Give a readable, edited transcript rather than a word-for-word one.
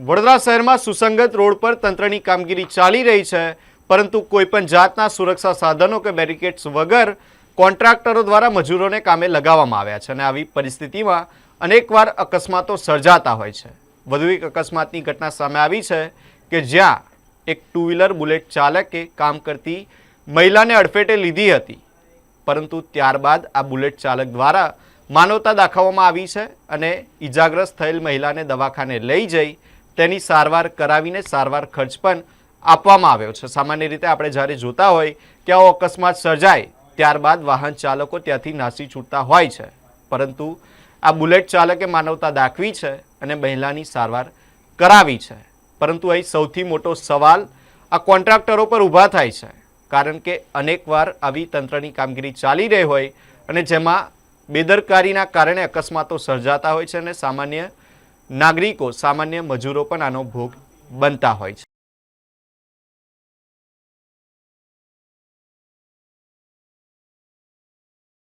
વડોદરા શહેરમાં સુસંગત રોડ પર તંત્રની કામગીરી ચાલી રહી છે, પરંતુ કોઈપણ જાતના સુરક્ષા સાધનો કે બેરિકેડ્સ વગર કોન્ટ્રાક્ટરો દ્વારા મજૂરોને કામે લગાવવામાં આવ્યા છે અને આવી પરિસ્થિતિમાં અનેકવાર અકસ્માતો સર્જાતા હોય છે। વધુ એક અકસ્માતની ઘટના સામે આવી છે કે જ્યાં એક ટુ વ્હીલર બુલેટ ચાલકે કામ કરતી મહિલાને અડફેટે લીધી હતી, પરંતુ ત્યારબાદ આ બુલેટ ચાલક દ્વારા માનવતા દાખવવામાં આવી છે અને ઈજાગ્રસ્ત થયેલ મહિલાને દવાખાને લઈ જઈ તેની સારવાર કરાવીને સારવાર ખર્ચ પણ આપવામાં આવ્યો છે। સામાન્ય રીતે આપણે જ્યારે જોતા હોય કે આવો અકસ્માત સર્જાય ત્યારબાદ વાહન ચાલકો ત્યાંથી નાસી છૂટતા હોય છે, પરંતુ આ બુલેટ ચાલકે માનવતા દાખવી છે અને મહિલાની સારવાર કરાવી છે। પરંતુ અહીં સૌથી મોટો સવાલ આ કોન્ટ્રાક્ટરો પર ઊભા થાય છે, કારણ કે અનેકવાર આવી તંત્રની કામગીરી ચાલી રહી હોય અને જેમાં બેદરકારીના કારણે અકસ્માતો સર્જાતા હોય છે અને સામાન્ય નાગરિકો, સામાન્ય મજૂરો પણ આનો ભોગ બનતા હોય છે।